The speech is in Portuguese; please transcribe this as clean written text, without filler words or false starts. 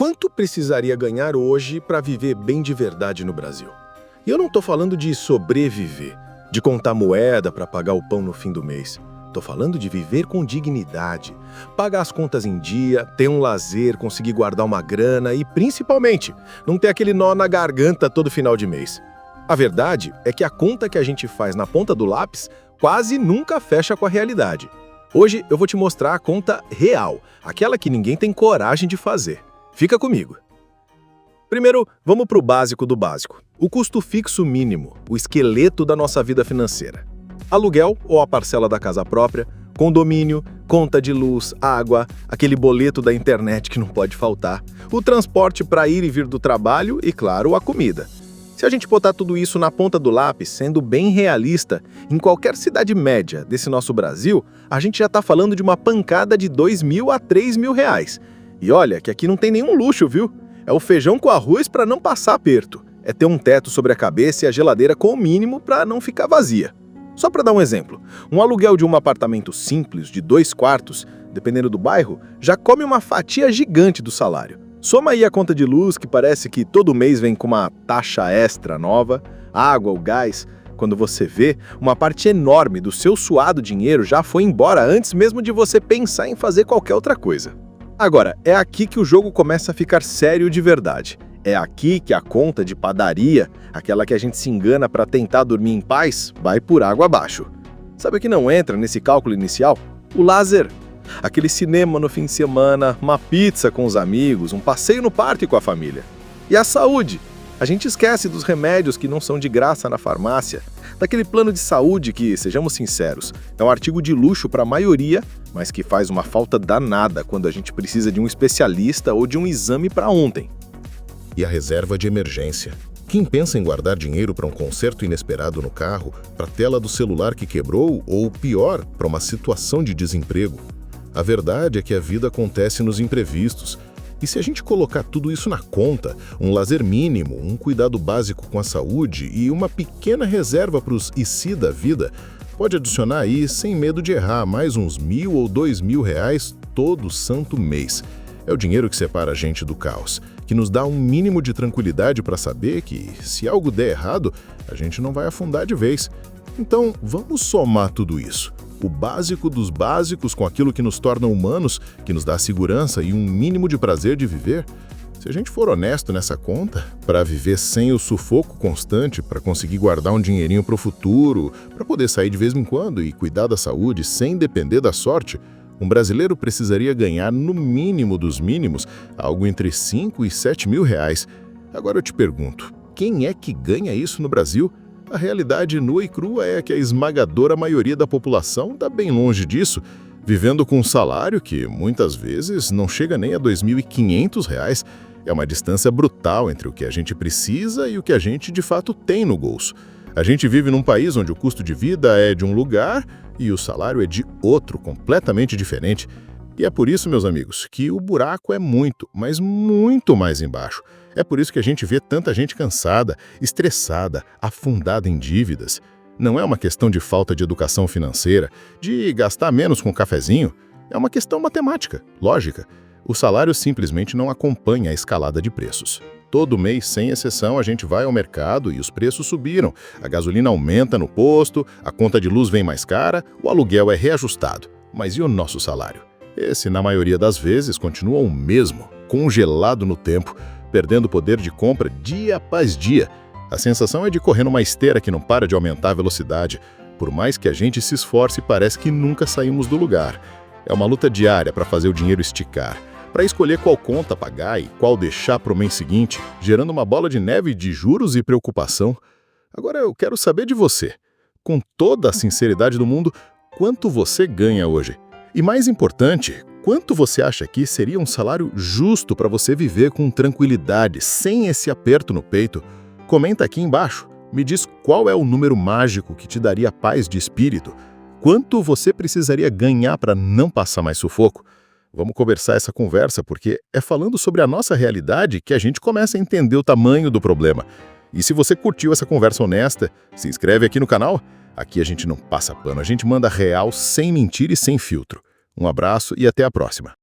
Quanto precisaria ganhar hoje para viver bem de verdade no Brasil? E eu não estou falando de sobreviver, de contar moeda para pagar o pão no fim do mês. Estou falando de viver com dignidade, pagar as contas em dia, ter um lazer, conseguir guardar uma grana e, principalmente, não ter aquele nó na garganta todo final de mês. A verdade é que a conta que a gente faz na ponta do lápis quase nunca fecha com a realidade. Hoje eu vou te mostrar a conta real, aquela que ninguém tem coragem de fazer. Fica comigo. Primeiro, vamos para o básico do básico. O custo fixo mínimo, o esqueleto da nossa vida financeira. Aluguel ou a parcela da casa própria, condomínio, conta de luz, água, aquele boleto da internet que não pode faltar, o transporte para ir e vir do trabalho e, claro, a comida. Se a gente botar tudo isso na ponta do lápis, sendo bem realista, em qualquer cidade média desse nosso Brasil, a gente já está falando de uma pancada de R$2.000 a R$3.000. E olha que aqui não tem nenhum luxo, viu? É o feijão com arroz para não passar aperto. É ter um teto sobre a cabeça e a geladeira com o mínimo para não ficar vazia. Só para dar um exemplo, um aluguel de um apartamento simples de 2 quartos, dependendo do bairro, já come uma fatia gigante do salário. Soma aí a conta de luz, que parece que todo mês vem com uma taxa extra nova, água, o gás. Quando você vê, uma parte enorme do seu suado dinheiro já foi embora antes mesmo de você pensar em fazer qualquer outra coisa. Agora, é aqui que o jogo começa a ficar sério de verdade. É aqui que a conta de padaria, aquela que a gente se engana para tentar dormir em paz, vai por água abaixo. Sabe o que não entra nesse cálculo inicial? O lazer. Aquele cinema no fim de semana, uma pizza com os amigos, um passeio no parque com a família. E a saúde? A gente esquece dos remédios que não são de graça na farmácia, daquele plano de saúde que, sejamos sinceros, é um artigo de luxo para a maioria, mas que faz uma falta danada quando a gente precisa de um especialista ou de um exame para ontem. E a reserva de emergência. Quem pensa em guardar dinheiro para um conserto inesperado no carro, para a tela do celular que quebrou ou, pior, para uma situação de desemprego? A verdade é que a vida acontece nos imprevistos. E se a gente colocar tudo isso na conta, um lazer mínimo, um cuidado básico com a saúde e uma pequena reserva para os e se da vida, pode adicionar aí, sem medo de errar, mais uns R$1.000 ou R$2.000 todo santo mês. É o dinheiro que separa a gente do caos, que nos dá um mínimo de tranquilidade para saber que, se algo der errado, a gente não vai afundar de vez. Então, vamos somar tudo isso. O básico dos básicos com aquilo que nos torna humanos, que nos dá segurança e um mínimo de prazer de viver. Se a gente for honesto nessa conta, para viver sem o sufoco constante, para conseguir guardar um dinheirinho para o futuro, para poder sair de vez em quando e cuidar da saúde sem depender da sorte, um brasileiro precisaria ganhar, no mínimo dos mínimos, algo entre R$5.000 e R$7.000. Agora eu te pergunto, quem é que ganha isso no Brasil? A realidade nua e crua é que a esmagadora maioria da população está bem longe disso, vivendo com um salário que, muitas vezes, não chega nem a R$2.500. É uma distância brutal entre o que a gente precisa e o que a gente, de fato, tem no bolso. A gente vive num país onde o custo de vida é de um lugar e o salário é de outro, completamente diferente. E é por isso, meus amigos, que o buraco é muito, mas muito mais embaixo. É por isso que a gente vê tanta gente cansada, estressada, afundada em dívidas. Não é uma questão de falta de educação financeira, de gastar menos com cafezinho. É uma questão matemática, lógica. O salário simplesmente não acompanha a escalada de preços. Todo mês, sem exceção, a gente vai ao mercado e os preços subiram. A gasolina aumenta no posto, a conta de luz vem mais cara, o aluguel é reajustado. Mas e o nosso salário? Esse, na maioria das vezes, continua o mesmo, congelado no tempo, perdendo poder de compra dia após dia. A sensação é de correr numa esteira que não para de aumentar a velocidade. Por mais que a gente se esforce, parece que nunca saímos do lugar. É uma luta diária para fazer o dinheiro esticar, para escolher qual conta pagar e qual deixar para o mês seguinte, gerando uma bola de neve de juros e preocupação. Agora eu quero saber de você. Com toda a sinceridade do mundo, quanto você ganha hoje? E mais importante, quanto você acha que seria um salário justo para você viver com tranquilidade, sem esse aperto no peito? Comenta aqui embaixo. Me diz qual é o número mágico que te daria paz de espírito. Quanto você precisaria ganhar para não passar mais sufoco? Vamos conversar essa conversa porque é falando sobre a nossa realidade que a gente começa a entender o tamanho do problema. E se você curtiu essa conversa honesta, se inscreve aqui no canal. Aqui a gente não passa pano, a gente manda real sem mentir e sem filtro. Um abraço e até a próxima.